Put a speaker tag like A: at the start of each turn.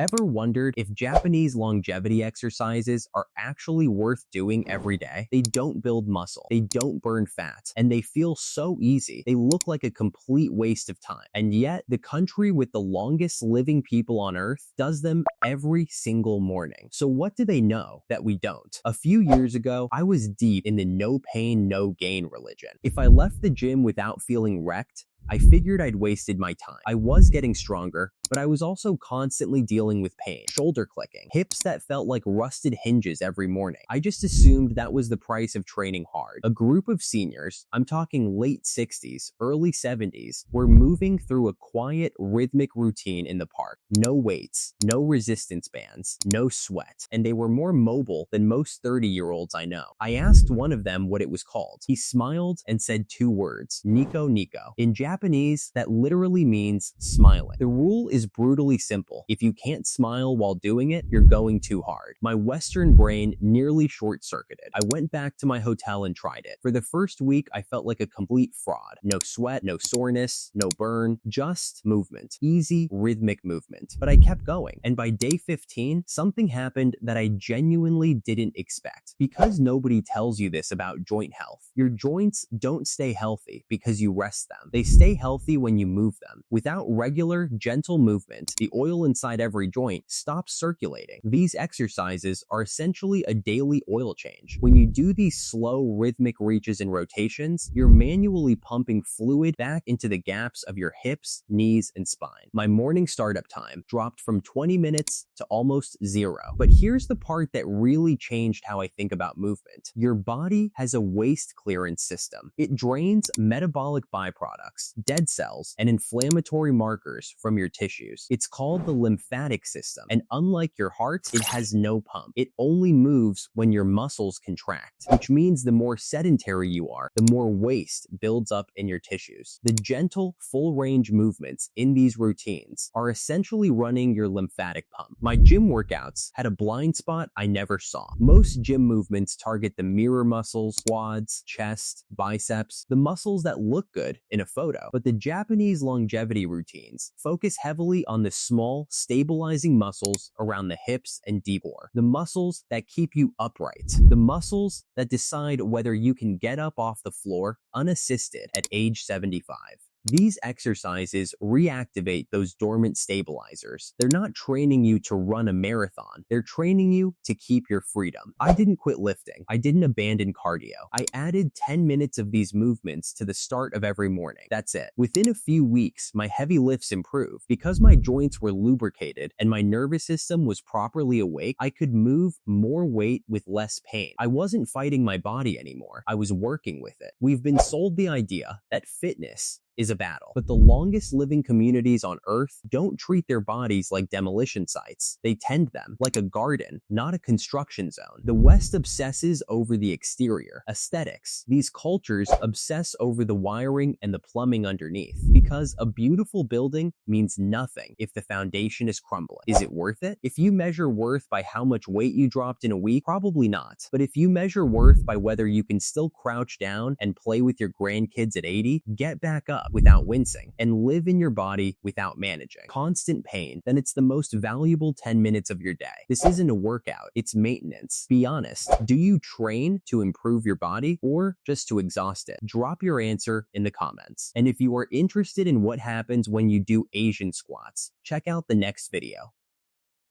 A: Ever wondered if Japanese longevity exercises are actually worth doing every day? They don't build muscle, they don't burn fat, and they feel so easy. They look like a complete waste of time. And yet, the country with the longest living people on earth does them every single morning. So what do they know that we don't? A few years ago, I was deep in the no pain, no gain religion. If I left the gym without feeling wrecked, I figured I'd wasted my time. I was getting stronger, but I was also constantly dealing with pain, shoulder clicking, hips that felt like rusted hinges every morning. I just assumed that was the price of training hard. A group of seniors, I'm talking late 60s, early 70s, were moving through a quiet, rhythmic routine in the park. No weights, no resistance bands, no sweat, and they were more mobile than most 30-year-olds I know. I asked one of them what it was called. He smiled and said two words, Nico Nico. In Japanese, that literally means smiling. The rule is brutally simple. If you can't smile while doing it, you're going too hard. My Western brain nearly short-circuited. I went back to my hotel and tried it. For the first week, I felt like a complete fraud. No sweat, no soreness, no burn, just movement. Easy, rhythmic movement. But I kept going. And by day 15, something happened that I genuinely didn't expect. Because nobody tells you this about joint health, your joints don't stay healthy because you rest them. They stay healthy when you move them. Without regular, gentle movement, the oil inside every joint stops circulating. These exercises are essentially a daily oil change. When you do these slow, rhythmic reaches and rotations, you're manually pumping fluid back into the gaps of your hips, knees, and spine. My morning startup time dropped from 20 minutes to almost 0. But here's the part that really changed how I think about movement. Your body has a waste clearance system. It drains metabolic byproducts, dead cells, and inflammatory markers from your tissues. It's called the lymphatic system, and unlike your heart, it has no pump. It only moves when your muscles contract, which means the more sedentary you are, the more waste builds up in your tissues. The gentle, full-range movements in these routines are essentially running your lymphatic pump. My gym workouts had a blind spot I never saw. Most gym movements target the mirror muscles, quads, chest, biceps, the muscles that look good in a photo. But the Japanese longevity routines focus heavily on the small, stabilizing muscles around the hips and deep core. The muscles that keep you upright. The muscles that decide whether you can get up off the floor unassisted at age 75. These exercises reactivate those dormant stabilizers. They're not training you to run a marathon. They're training you to keep your freedom. I didn't quit lifting. I didn't abandon cardio. I added 10 minutes of these movements to the start of every morning. That's it. Within a few weeks, my heavy lifts improved. Because my joints were lubricated and my nervous system was properly awake, I could move more weight with less pain. I wasn't fighting my body anymore. I was working with it. We've been sold the idea that fitness is a battle. But the longest living communities on Earth don't treat their bodies like demolition sites. They tend them like a garden, not a construction zone. The West obsesses over the exterior, aesthetics. These cultures obsess over the wiring and the plumbing underneath, because a beautiful building means nothing if the foundation is crumbling. Is it worth it? If you measure worth by how much weight you dropped in a week, probably not. But if you measure worth by whether you can still crouch down and play with your grandkids at 80, get back up without wincing, and live in your body without managing constant pain, then it's the most valuable 10 minutes of your day. This isn't a workout, it's maintenance. Be honest, do you train to improve your body or just to exhaust it? Drop your answer in the comments. And if you are interested in what happens when you do Asian squats, check out the next video.